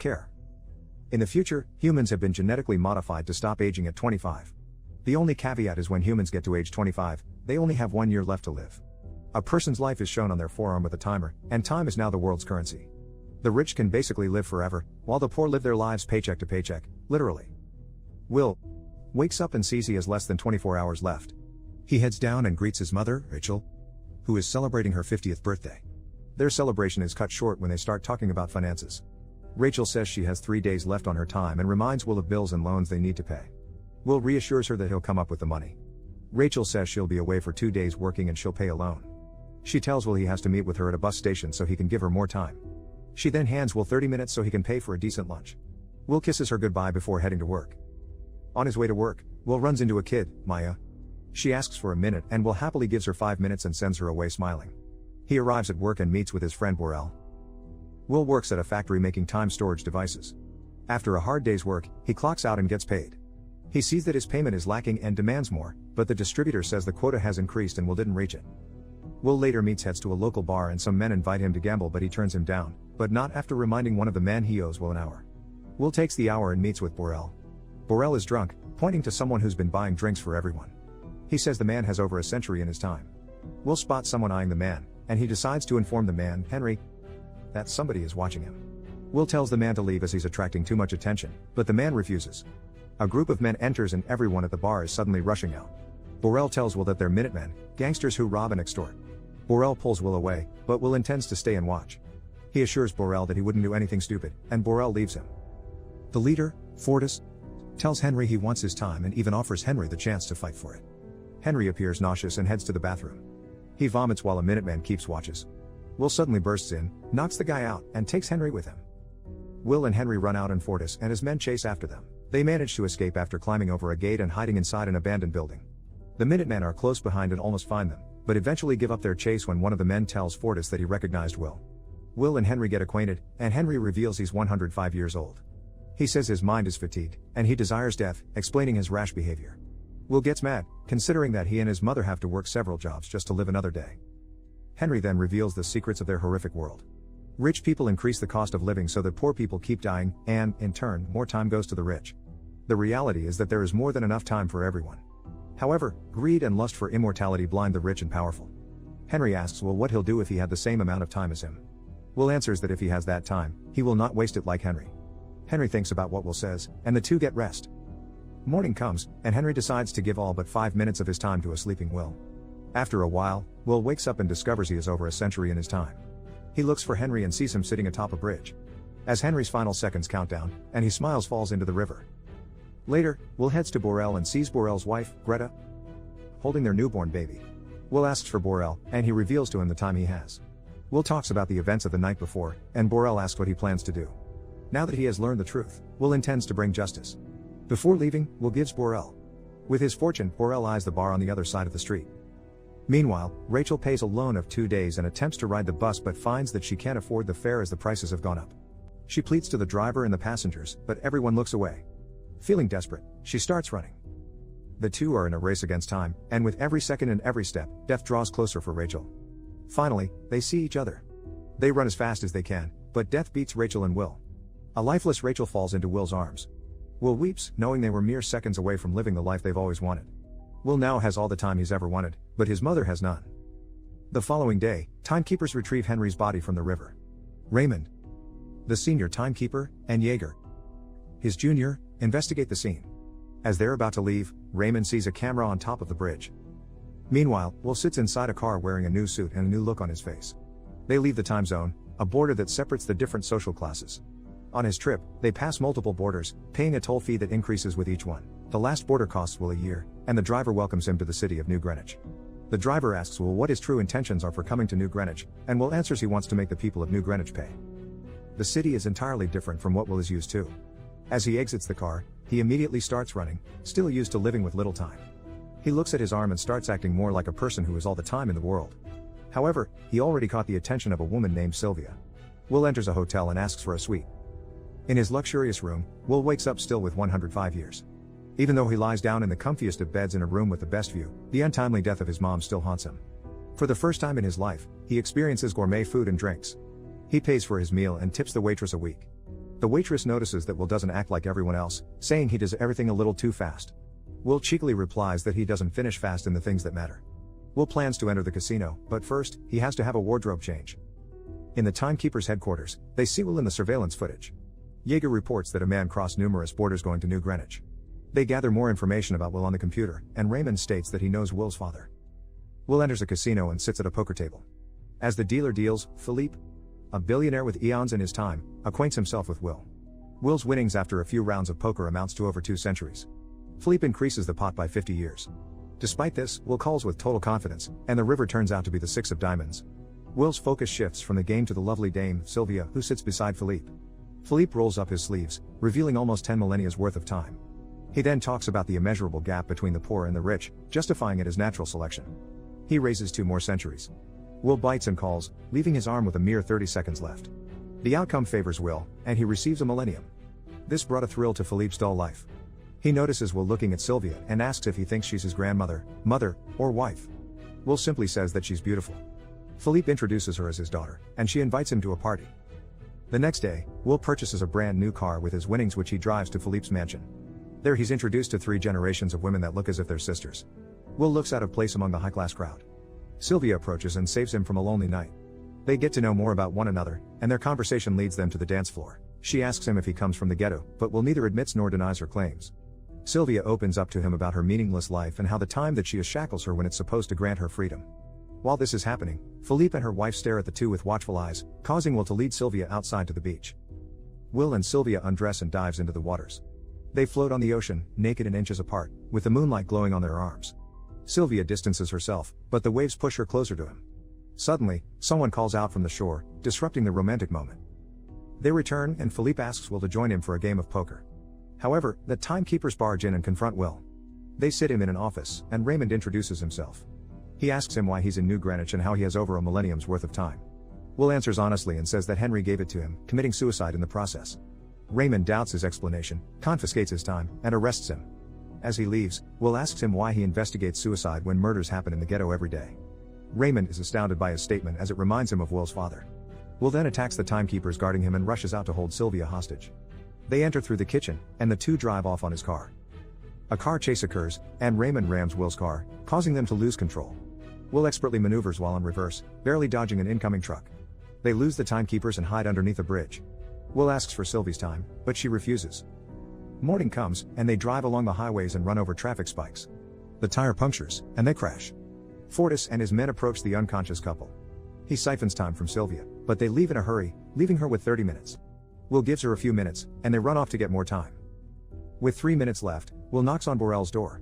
Care. In the future, humans have been genetically modified to stop aging at 25. The only caveat is when humans get to age 25, they only have 1 year left to live. A person's life is shown on their forearm with a timer, and time is now the world's currency. The rich can basically live forever, while the poor live their lives paycheck to paycheck, literally. Will wakes up and sees he has less than 24 hours left. He heads down and greets his mother, Rachel, who is celebrating her 50th birthday. Their celebration is cut short when they start talking about finances. Rachel says she has 3 days left on her time and reminds Will of bills and loans they need to pay. Will reassures her that he'll come up with the money. Rachel says she'll be away for 2 days working and she'll pay a loan. She tells Will he has to meet with her at a bus station so he can give her more time. She then hands Will 30 minutes so he can pay for a decent lunch. Will kisses her goodbye before heading to work. On his way to work, Will runs into a kid, Maya. She asks for a minute and Will happily gives her 5 minutes and sends her away smiling. He arrives at work and meets with his friend Borel. Will works at a factory making time storage devices. After a hard day's work, he clocks out and gets paid. He sees that his payment is lacking and demands more, but the distributor says the quota has increased and Will didn't reach it. Will later heads to a local bar and some men invite him to gamble, but he turns him down, but not after reminding one of the men he owes Will an hour. Will takes the hour and meets with Borel. Borel is drunk, pointing to someone who's been buying drinks for everyone. He says the man has over a century in his time. Will spots someone eyeing the man, and he decides to inform the man, Henry, that somebody is watching him. Will tells the man to leave as he's attracting too much attention, but the man refuses. A group of men enters and everyone at the bar is suddenly rushing out. Borel tells Will that they're Minutemen, gangsters who rob and extort. Borel pulls Will away, but Will intends to stay and watch. He assures Borel that he wouldn't do anything stupid, and Borel leaves him. The leader, Fortis, tells Henry he wants his time and even offers Henry the chance to fight for it. Henry appears nauseous and heads to the bathroom. He vomits while a Minuteman keeps watches. Will suddenly bursts in, knocks the guy out, and takes Henry with him. Will and Henry run out and Fortis and his men chase after them. They manage to escape after climbing over a gate and hiding inside an abandoned building. The Minutemen are close behind and almost find them, but eventually give up their chase when one of the men tells Fortis that he recognized Will. Will and Henry get acquainted, and Henry reveals he's 105 years old. He says his mind is fatigued, and he desires death, explaining his rash behavior. Will gets mad, considering that he and his mother have to work several jobs just to live another day. Henry then reveals the secrets of their horrific world. Rich people increase the cost of living so that poor people keep dying, and, in turn, more time goes to the rich. The reality is that there is more than enough time for everyone. However, greed and lust for immortality blind the rich and powerful. Henry asks Will what he'll do if he had the same amount of time as him. Will answers that if he has that time, he will not waste it like Henry. Henry thinks about what Will says, and the two get rest. Morning comes, and Henry decides to give all but 5 minutes of his time to a sleeping Will. After a while, Will wakes up and discovers he is over a century in his time. He looks for Henry and sees him sitting atop a bridge. As Henry's final seconds count down, and he smiles, falls into the river. Later, Will heads to Borel and sees Borel's wife, Greta, holding their newborn baby. Will asks for Borel, and he reveals to him the time he has. Will talks about the events of the night before, and Borel asks what he plans to do. Now that he has learned the truth, Will intends to bring justice. Before leaving, Will gives Borel. With his fortune, Borel eyes the bar on the other side of the street. Meanwhile, Rachel pays a loan of 2 days and attempts to ride the bus but finds that she can't afford the fare as the prices have gone up. She pleads to the driver and the passengers, but everyone looks away. Feeling desperate, she starts running. The two are in a race against time, and with every second and every step, death draws closer for Rachel. Finally, they see each other. They run as fast as they can, but death beats Rachel and Will. A lifeless Rachel falls into Will's arms. Will weeps, knowing they were mere seconds away from living the life they've always wanted. Will now has all the time he's ever wanted, but his mother has none. The following day, timekeepers retrieve Henry's body from the river. Raymond, the senior timekeeper, and Jaeger, his junior, investigate the scene. As they're about to leave, Raymond sees a camera on top of the bridge. Meanwhile, Will sits inside a car wearing a new suit and a new look on his face. They leave the time zone, a border that separates the different social classes. On his trip, they pass multiple borders, paying a toll fee that increases with each one. The last border costs Will a year, and the driver welcomes him to the city of New Greenwich. The driver asks Will what his true intentions are for coming to New Greenwich, and Will answers he wants to make the people of New Greenwich pay. The city is entirely different from what Will is used to. As he exits the car, he immediately starts running, still used to living with little time. He looks at his arm and starts acting more like a person who has all the time in the world. However, he already caught the attention of a woman named Sylvia. Will enters a hotel and asks for a suite. In his luxurious room, Will wakes up still with 105 years. Even though he lies down in the comfiest of beds in a room with the best view, the untimely death of his mom still haunts him. For the first time in his life, he experiences gourmet food and drinks. He pays for his meal and tips the waitress a week. The waitress notices that Will doesn't act like everyone else, saying he does everything a little too fast. Will cheekily replies that he doesn't finish fast in the things that matter. Will plans to enter the casino, but first, he has to have a wardrobe change. In the timekeeper's headquarters, they see Will in the surveillance footage. Jaeger reports that a man crossed numerous borders going to New Greenwich. They gather more information about Will on the computer, and Raymond states that he knows Will's father. Will enters a casino and sits at a poker table. As the dealer deals, Philippe, a billionaire with eons in his time, acquaints himself with Will. Will's winnings after a few rounds of poker amounts to over 2 centuries. Philippe increases the pot by 50 years. Despite this, Will calls with total confidence, and the river turns out to be the 6 of diamonds. Will's focus shifts from the game to the lovely dame, Sylvia, who sits beside Philippe. Philippe rolls up his sleeves, revealing almost 10 millennia's worth of time. He then talks about the immeasurable gap between the poor and the rich, justifying it as natural selection. He raises 2 more centuries. Will bites and calls, leaving his arm with a mere 30 seconds left. The outcome favors Will, and he receives a millennium. This brought a thrill to Philippe's dull life. He notices Will looking at Sylvia and asks if he thinks she's his grandmother, mother, or wife. Will simply says that she's beautiful. Philippe introduces her as his daughter, and she invites him to a party. The next day, Will purchases a brand new car with his winnings, which he drives to Philippe's mansion. There he's introduced to 3 generations of women that look as if they're sisters. Will looks out of place among the high-class crowd. Sylvia approaches and saves him from a lonely night. They get to know more about one another, and their conversation leads them to the dance floor. She asks him if he comes from the ghetto, but Will neither admits nor denies her claims. Sylvia opens up to him about her meaningless life and how the time that she is shackles her when it's supposed to grant her freedom. While this is happening, Philippe and her wife stare at the two with watchful eyes, causing Will to lead Sylvia outside to the beach. Will and Sylvia undress and dives into the waters. They float on the ocean, naked and inches apart, with the moonlight glowing on their arms. Sylvia distances herself, but the waves push her closer to him. Suddenly, someone calls out from the shore, disrupting the romantic moment. They return, and Philippe asks Will to join him for a game of poker. However, the timekeepers barge in and confront Will. They sit him in an office, and Raymond introduces himself. He asks him why he's in New Greenwich and how he has over a millennium's worth of time. Will answers honestly and says that Henry gave it to him, committing suicide in the process. Raymond doubts his explanation, confiscates his time, and arrests him. As he leaves, Will asks him why he investigates suicide when murders happen in the ghetto every day. Raymond is astounded by his statement as it reminds him of Will's father. Will then attacks the timekeepers guarding him and rushes out to hold Sylvia hostage. They enter through the kitchen, and the two drive off on his car. A car chase occurs, and Raymond rams Will's car, causing them to lose control. Will expertly maneuvers while in reverse, barely dodging an incoming truck. They lose the timekeepers and hide underneath a bridge. Will asks for Sylvie's time, but she refuses. Morning comes, and they drive along the highways and run over traffic spikes. The tire punctures, and they crash. Fortis and his men approach the unconscious couple. He siphons time from Sylvia, but they leave in a hurry, leaving her with 30 minutes. Will gives her a few minutes, and they run off to get more time. With 3 minutes left, Will knocks on Borel's door.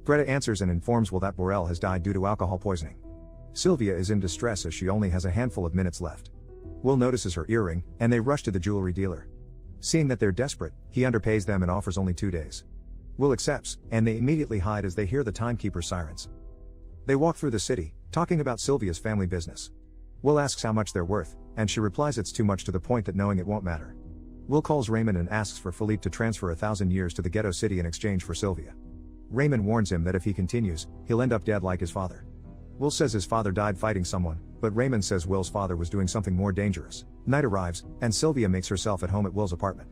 Greta answers and informs Will that Borel has died due to alcohol poisoning. Sylvia is in distress as she only has a handful of minutes left. Will notices her earring, and they rush to the jewelry dealer. Seeing that they're desperate, he underpays them and offers only 2 days. Will accepts, and they immediately hide as they hear the timekeeper's sirens. They walk through the city, talking about Sylvia's family business. Will asks how much they're worth, and she replies it's too much to the point that knowing it won't matter. Will calls Raymond and asks for Philippe to transfer 1,000 years to the ghetto city in exchange for Sylvia. Raymond warns him that if he continues, he'll end up dead like his father. Will says his father died fighting someone, but Raymond says Will's father was doing something more dangerous. Night arrives, and Sylvia makes herself at home at Will's apartment.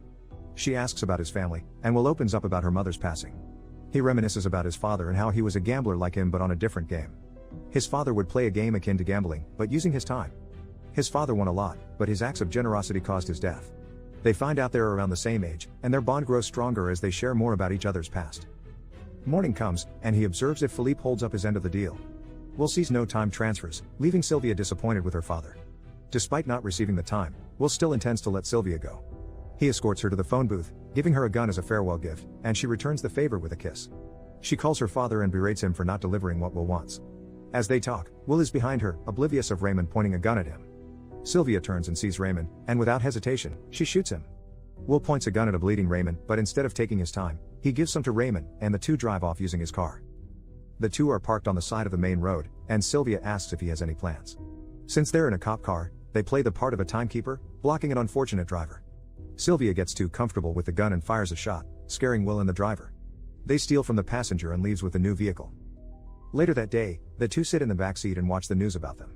She asks about his family, and Will opens up about her mother's passing. He reminisces about his father and how he was a gambler like him but on a different game. His father would play a game akin to gambling, but using his time. His father won a lot, but his acts of generosity caused his death. They find out they're around the same age, and their bond grows stronger as they share more about each other's past. Morning comes, and he observes if Philippe holds up his end of the deal. Will sees no time transfers, leaving Sylvia disappointed with her father. Despite not receiving the time, Will still intends to let Sylvia go. He escorts her to the phone booth, giving her a gun as a farewell gift, and she returns the favor with a kiss. She calls her father and berates him for not delivering what Will wants. As they talk, Will is behind her, oblivious of Raymond pointing a gun at him. Sylvia turns and sees Raymond, and without hesitation, she shoots him. Will points a gun at a bleeding Raymond, but instead of taking his time, he gives some to Raymond, and the two drive off using his car. The two are parked on the side of the main road, and Sylvia asks if he has any plans. Since they're in a cop car, they play the part of a timekeeper, blocking an unfortunate driver. Sylvia gets too comfortable with the gun and fires a shot, scaring Will and the driver. They steal from the passenger and leaves with the new vehicle. Later that day, the two sit in the back seat and watch the news about them.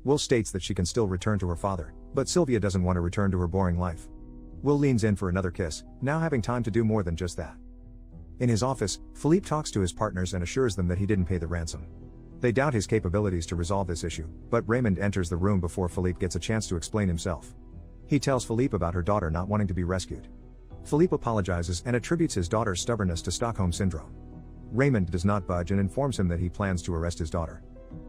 Will states that she can still return to her father, but Sylvia doesn't want to return to her boring life. Will leans in for another kiss, now having time to do more than just that. In his office, Philippe talks to his partners and assures them that he didn't pay the ransom. They doubt his capabilities to resolve this issue, but Raymond enters the room before Philippe gets a chance to explain himself. He tells Philippe about her daughter not wanting to be rescued. Philippe apologizes and attributes his daughter's stubbornness to Stockholm Syndrome. Raymond does not budge and informs him that he plans to arrest his daughter.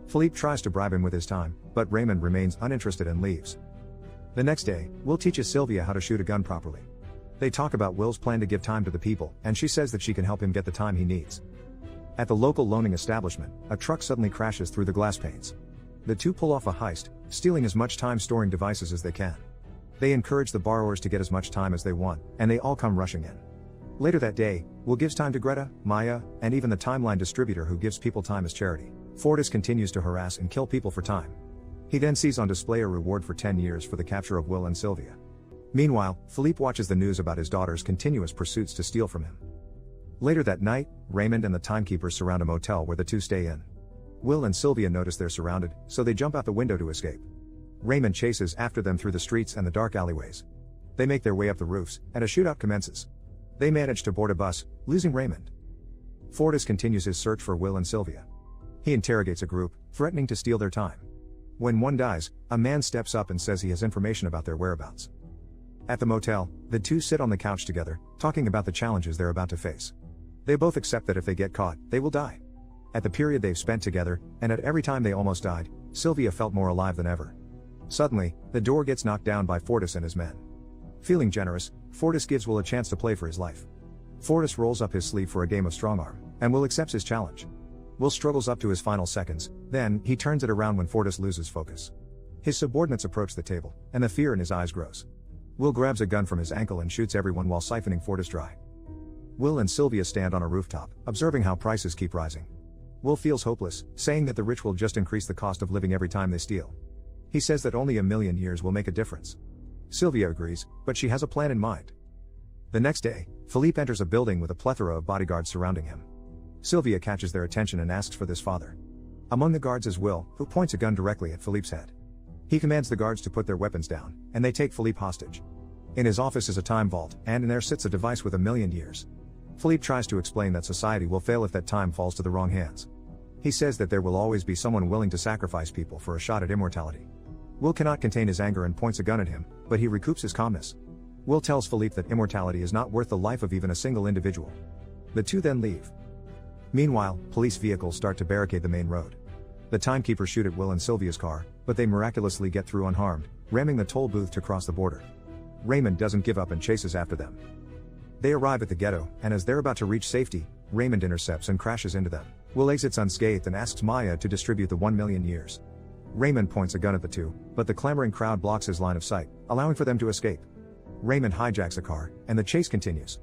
Philippe tries to bribe him with his time, but Raymond remains uninterested and leaves. The next day, Will teaches Sylvia how to shoot a gun properly. They talk about Will's plan to give time to the people, and she says that she can help him get the time he needs. At the local loaning establishment, a truck suddenly crashes through the glass panes. The two pull off a heist, stealing as much time storing devices as they can. They encourage the borrowers to get as much time as they want, and they all come rushing in. Later that day, Will gives time to Greta, Maya, and even the timeline distributor who gives people time as charity. Fortis continues to harass and kill people for time. He then sees on display a reward for 10 years for the capture of Will and Sylvia. Meanwhile, Philippe watches the news about his daughter's continuous pursuits to steal from him. Later that night, Raymond and the timekeepers surround a motel where the two stay in. Will and Sylvia notice they're surrounded, so they jump out the window to escape. Raymond chases after them through the streets and the dark alleyways. They make their way up the roofs, and a shootout commences. They manage to board a bus, losing Raymond. Fortis continues his search for Will and Sylvia. He interrogates a group, threatening to steal their time. When one dies, a man steps up and says he has information about their whereabouts. At the motel, the two sit on the couch together, talking about the challenges they're about to face. They both accept that if they get caught, they will die. At the period they've spent together, and at every time they almost died, Sylvia felt more alive than ever. Suddenly, the door gets knocked down by Fortis and his men. Feeling generous, Fortis gives Will a chance to play for his life. Fortis rolls up his sleeve for a game of strongarm, and Will accepts his challenge. Will struggles up to his final seconds, then he turns it around when Fortis loses focus. His subordinates approach the table, and the fear in his eyes grows. Will grabs a gun from his ankle and shoots everyone while siphoning Fortis dry. Will and Sylvia stand on a rooftop, observing how prices keep rising. Will feels hopeless, saying that the rich will just increase the cost of living every time they steal. He says that only 1,000,000 years will make a difference. Sylvia agrees, but she has a plan in mind. The next day, Philippe enters a building with a plethora of bodyguards surrounding him. Sylvia catches their attention and asks for this father. Among the guards is Will, who points a gun directly at Philippe's head. He commands the guards to put their weapons down, and they take Philippe hostage. In his office is a time vault, and in there sits a device with 1,000,000 years. Philippe tries to explain that society will fail if that time falls to the wrong hands. He says that there will always be someone willing to sacrifice people for a shot at immortality. Will cannot contain his anger and points a gun at him, but he recoups his calmness. Will tells Philippe that immortality is not worth the life of even a single individual. The two then leave. Meanwhile, police vehicles start to barricade the main road. The timekeepers shoot at Will and Sylvia's car, but they miraculously get through unharmed, ramming the toll booth to cross the border. Raymond doesn't give up and chases after them. They arrive at the ghetto, and as they're about to reach safety, Raymond intercepts and crashes into them. Will exits unscathed and asks Maya to distribute the 1,000,000 years. Raymond points a gun at the two, but the clamoring crowd blocks his line of sight, allowing for them to escape. Raymond hijacks a car, and the chase continues.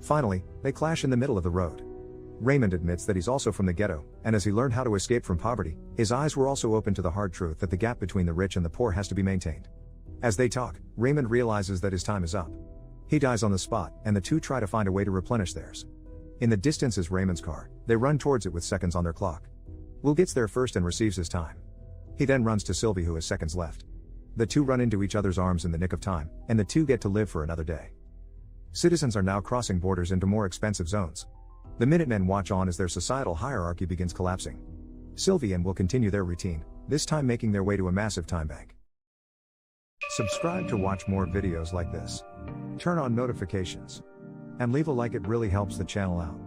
Finally, they clash in the middle of the road. Raymond admits that he's also from the ghetto, and as he learned how to escape from poverty, his eyes were also open to the hard truth that the gap between the rich and the poor has to be maintained. As they talk, Raymond realizes that his time is up. He dies on the spot, and the two try to find a way to replenish theirs. In the distance is Raymond's car. They run towards it with seconds on their clock. Will gets there first and receives his time. He then runs to Sylvie, who has seconds left. The two run into each other's arms in the nick of time, and the two get to live for another day. Citizens are now crossing borders into more expensive zones. The Minutemen watch on as their societal hierarchy begins collapsing. Sylvie and Will continue their routine, this time making their way to a massive time bank. Subscribe to watch more videos like this. Turn on notifications. And leave a like, it really helps the channel out.